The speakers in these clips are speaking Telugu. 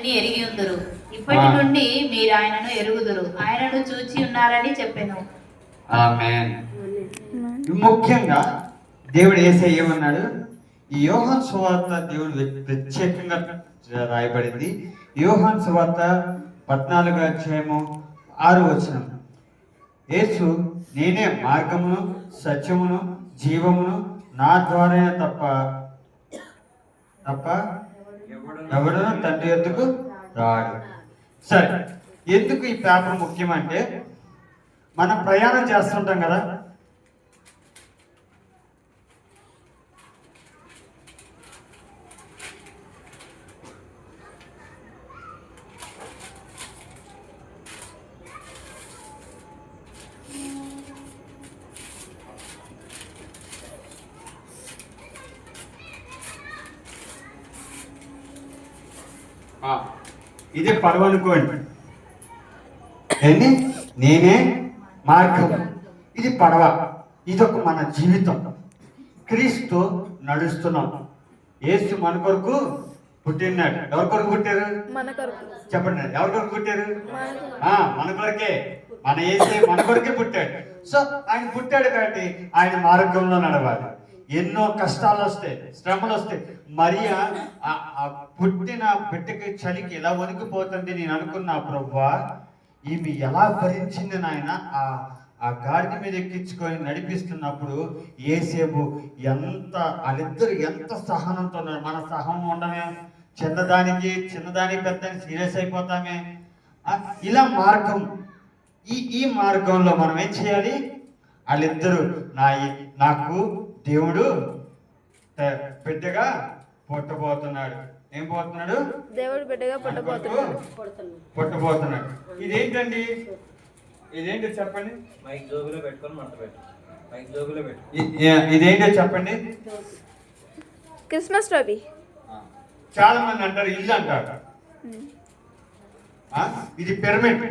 ఎరిగి ఉందరు. ఇప్పటి నుండి మీరు ఆయనను ఎరుగుదురు, ఆయనను చూచి ఉన్నారని చెప్పాను. ఆమేన్. ముఖ్యంగా దేవుడు యేసయ్య ఏమన్నాడు? ఈ యోహాను సువార్త దేవుడు ప్రత్యేకంగా రాయబడింది. యోహాను సువార్త 14వ అధ్యాయము 6వ వచనం. యేసు నేనే మార్గమును సత్యమును జీవమును, నా ద్వారా తప్ప ఎవడను తండ్రి ఎద్దుకు రాడు. సరే, ఎందుకు ఈ పేపర్ ముఖ్యమంటే మనం ప్రయాణం చేస్తుంటాం కదా. ఇదే పడవ అనుకోండి. ఏంటి? నేనే మార్గం. ఇది పడవ. ఇదొక మన జీవితం. క్రీస్తు నడుస్తున్నాం. యేసు మన కొరకు పుట్టినాడు. ఎవరి కొరకు పుట్టారు? చెప్పండి, ఎవరి కొరకు పుట్టారు? మన కొరకే. మన యేసే మన కొరకే పుట్టాడు. సో ఆయన పుట్టాడు కాబట్టి ఆయన మార్గంలో నడవాలి. ఎన్నో కష్టాలు వస్తాయి, శ్రమలు వస్తాయి. మరియా పుట్టిన బిడ్డకి చలికి ఎలా వణికిపోతుంది. నేను అనుకున్నా, ప్రభువా ఈమె ఎలా భరించింది నాయన. ఆ గాడిద మీద ఎక్కించుకొని నడిపిస్తున్నప్పుడు యేసేపు వాళ్ళిద్దరు ఎంత సహనంతో ఉన్నారు. మన సహనం ఉండమే, చిన్నదానికి పెద్దానికి సీరియస్ అయిపోతామే. ఇలా మార్గం, ఈ మార్గంలో మనం ఏం చేయాలి? వాళ్ళిద్దరూ నాకు దేవుడు బిడ్డగా పుట్టబోతున్నాడు. ఏం పోతున్నాడు? దేవుడు బిడ్డగా పుట్టబోతున్నాడు. ఇదేంటండి? ఇదేంటో చెప్పండి. మైక్ జోబులో పెట్టుకొని మంట పెట్టు. మైక్ జోబులో పెట్టు. ఇదేంటో చెప్పండి. Christmas tree. చాలా మంది అంటారు ఇల్లు అంటారు. ఇది పిరమిడ్.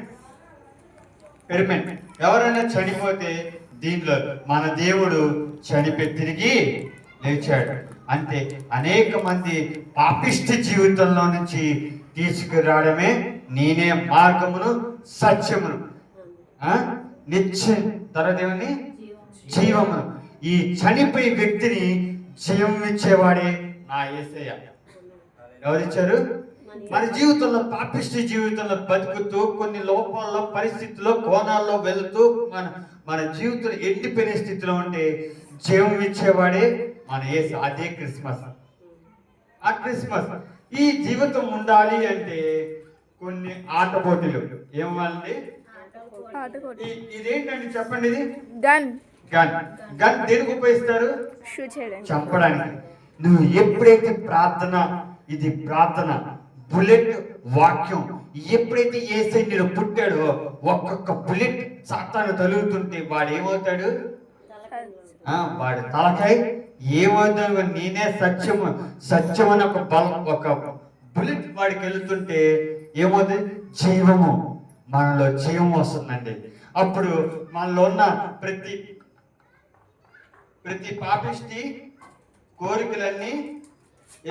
ఎవరైనా చనిపోతే దీనిలో మన దేవుడు చనిపోయి తిరిగి లేచాడు. అంటే అనేక మంది పాపిష్టి జీవితంలో నుంచి తీసుకురావడమే నేనే మార్గమును సత్యమును నిత్యదేవుని జీవమును. ఈ చనిపోయే వ్యక్తిని జీవం ఇచ్చేవాడే నా యేసయ్య. ఎవరిచ్చారు? మన జీవితంలో, పాపిష్టి జీవితంలో బతుకుతూ కొన్ని లోపాల్లో, పరిస్థితుల్లో, కోణాల్లో వెళుతూ మన జీవితంలో ఎండిపోయిన స్థితిలో ఉంటే జీవం ఇచ్చేవాడే మన యేసు. అదే క్రిస్మస్. ఆ క్రిస్మస్ ఈ జీవితం ఉండాలి అంటే కొన్ని ఆట పోటీలు ఏమవ్వాలండి? ఇదేంటండి చెప్పండి. ఇది గన్ దేనికి ఉపయోగిస్తారు? చంపడానికి. నువ్వు ఎప్పుడైతే ప్రార్థన, ఇది ప్రార్థన, బుల్లెట్ వాక్యం ఎప్పుడైతే యేసయ్య నీలో పుట్టాడో ఒక్కొక్క బుల్లెట్ సాతాను తలుగుతుంటే వాడు ఏమవుతాడు? వాడు తలకాయ ఏమవుతాడు? నేనే సత్యం అని ఒక బుల్లెట్ వాడికి వెళుతుంటే ఏమవుతుంది? జీవము, మనలో జీవం వస్తుందండి. అప్పుడు మనలో ఉన్న ప్రతి పాపిష్టి కోరికలన్నీ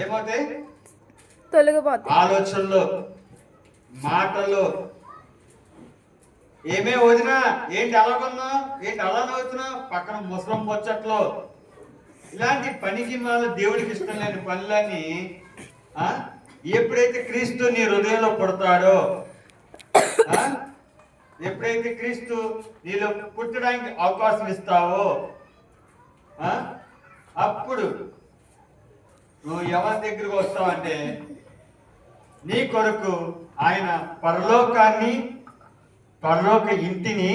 ఏమవుతాయి? తొలగిపోతాయి. ఆలోచనలో, మాటలో ఏమే వదినా, ఏంటి అలాగన్నా, ఏంటి అలా నవ్వుతున్నా, పక్కన ముసలం ముచ్చట్లో ఇలాంటి పనికి మాల దేవుడికి ఇష్టం లేని పనులని ఎప్పుడైతే క్రీస్తు నీ హృదయంలో పుడతాడో, ఎప్పుడైతే క్రీస్తు నీలో పుట్టడానికి అవకాశం ఇస్తావో అప్పుడు నువ్వు ఎవరి దగ్గరకు వస్తావంటే నీ కొరకు ఆయన పరలోక ఇంటిని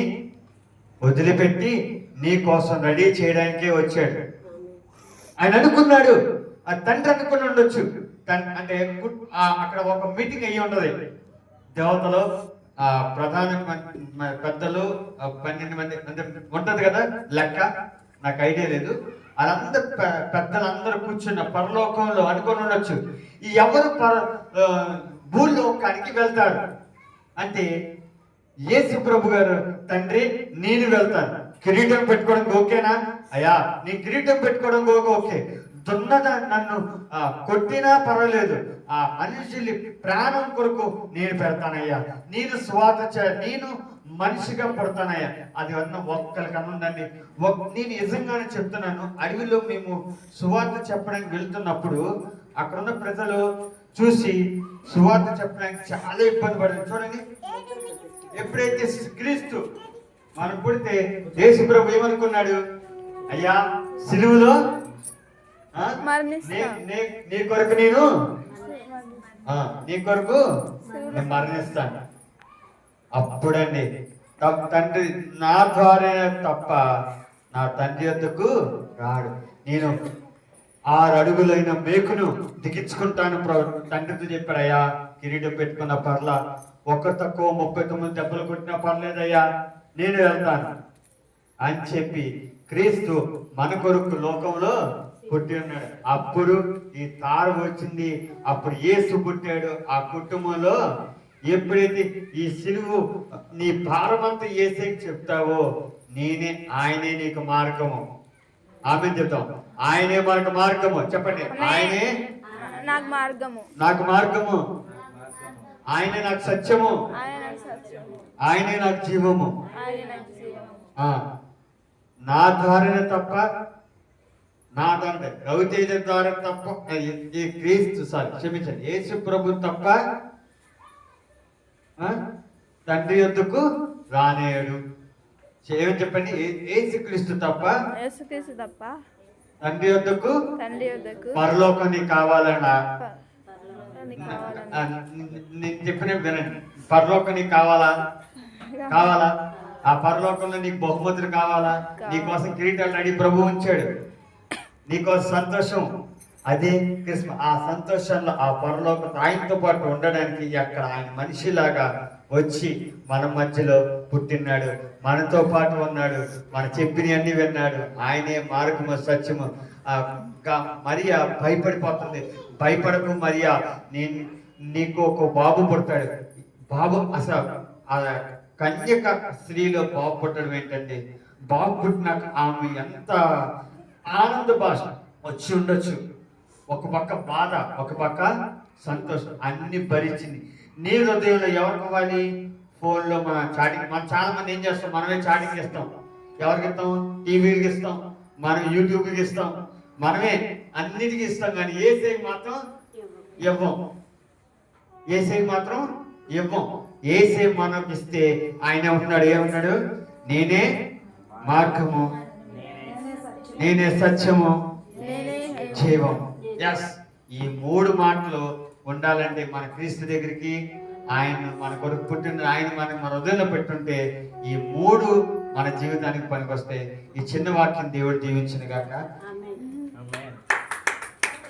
వదిలిపెట్టి నీ కోసం రెడీ చేయడానికే వచ్చాడు. ఆయన అనుకున్నాడు, ఆ తండ్రి అనుకుని ఉండొచ్చు. అంటే అక్కడ ఒక మీటింగ్ అయ్యి ఉంటది. దేవతలు, ప్రధాన పెద్దలు 12 మంది ఉంటది కదా లెక్క, నాకు ఐడియా లేదు. వాళ్ళందరూ పెద్దలందరూ కూర్చున్న పరలోకంలో అనుకొని ఉండొచ్చు. ఎవరు భూలోకానికి వెళ్తారు అంటే యేసు ప్రభు గారు, తండ్రి నేను వెళ్తాను, కిరీటం పెట్టుకోవడం ఓకేనా? అయ్యా నీ కిరీటం పెట్టుకోవడం ఓకే, నన్ను కొట్టినా పర్వాలేదు, ఆ మనుషుల్ని ప్రాణం కొరకు నేను పెడతానయ్యా, నేను నేను మనిషిగా పుడతానయ్యా. అది అన్న ఒక్కరికన్నా ఉందండి. నేను నిజంగానే చెప్తున్నాను, అడవిలో మేము సువార్త చెప్పడానికి వెళ్తున్నప్పుడు అక్కడున్న ప్రజలు చూసి సువార్త చెప్పడానికి చాలా ఇబ్బంది పడింది. చూడండి, ఎప్పుడైతే క్రీస్తు మనం పుడితే యేసు ప్రభు ఏమనుకున్నాడు, అయ్యా సిలువలో నీ కొరకు నేను మరణిస్తాను. అప్పుడండి తండ్రి నా ద్వారా తప్ప నా తండ్రి వద్దకు రాడు. నేను 6 అడుగులైన మేకును దిగించుకుంటాను తండ్రితో చెప్పాడు. అయ్యా కిరీటం పెట్టుకున్న పర్లా, ఒక్కరు తక్కువ 39 దెబ్బలు కొట్టినా పర్లేదయ్యా, నేను వెళ్తాను అని చెప్పి క్రీస్తు మన కొరకు లోకంలో పుట్టి ఉన్నాడు. అప్పుడు ఈ తార వచ్చింది, అప్పుడు యేసు పుట్టాడు. ఆ కుటుంబంలో ఎప్పుడైతే ఈ సిలువు నీ భారమంతా యేసుకి చెప్తావో, ఆయనే నీకు మార్గము. ఆమె చెప్తాం, ఆయనే మనకు మార్గము. చెప్పండి, ఆయనే నాకు మార్గము, ఆయనే నాకు సత్యము, ఆయనే నాకు జీవము. నా ద్వారానే తప్ప, నా తండ్రి రవితేజ ద్వారా తప్ప, ఈ క్రీస్తు క్షమించండి యేసు ప్రభు తప్ప తండ్రి యొద్దకు రానేడు. ఏమని చెప్పండి, యేసుక్రీస్తు తప్ప తండ్రి యొద్దకు పరలోకం నీకు కావాలన్నా, నేను చెప్పిన వినండి, పరలోకం నీకు కావాలా? ఆ పరలోకంలో నీకు బహుమతులు కావాలా? నీకోసం కిరీటాలు నడి ప్రభు ఉంచాడు, నీకోసం సంతోషం. అదే క్రిస్మస్. ఆ సంతోషంలో ఆ పరలోకం ఆయనతో పాటు ఉండడానికి అక్కడ ఆయన మనిషిలాగా వచ్చి మన మధ్యలో పుట్టినాడు, మనతో పాటు ఉన్నాడు, మన చెప్పిన అన్ని విన్నాడు. ఆయనే మార్గము సత్యము. మరియా భయపడిపోతుంది. భయపడకు మరియా, నీకు ఒక బాబు పుడతాడు. బాబు అసలు కన్యక స్త్రీలో బాబు పుట్టడం ఏంటంటే, బాబు పుట్టినాక ఆమె ఎంత ఆనంద భాష వచ్చి ఉండొచ్చు. ఒక పక్క బాధ, ఒక పక్క సంతోషం, అన్ని భరించింది. నీ హృదయంలో ఎవరికి ఇవ్వాలి? ఫోన్లో మన చాటింగ్. మనం చాలా మంది ఏం చేస్తాం, మనమే చాటింగ్ ఇస్తాం. ఎవరికి ఇస్తాం? టీవీకి ఇస్తాం, మనం యూట్యూబ్కి ఇస్తాం, మనమే అన్నిటికీ ఇస్తాం. కానీ యేసయ్యకి మాత్రం ఇవ్వం. యేసయ్యకి మాత్రం ఇవ్వం. యేసయ్య మనకి ఇస్తే ఆయన ఏమన్నాడు? నేనే మార్గము, నేనే సత్యము, జీవం. ఎస్, ఈ 3 మాటలు ఉండాలంటే మన క్రీస్తు దగ్గరికి, ఆయన మన కొరకు పుట్టిన ఆయన మన హృదయంలో పెట్టుంటే ఈ 3 మన జీవితానికి పనికొస్తాయి. ఈ చిన్న వాక్యం దేవుడు దీవించిన గాక.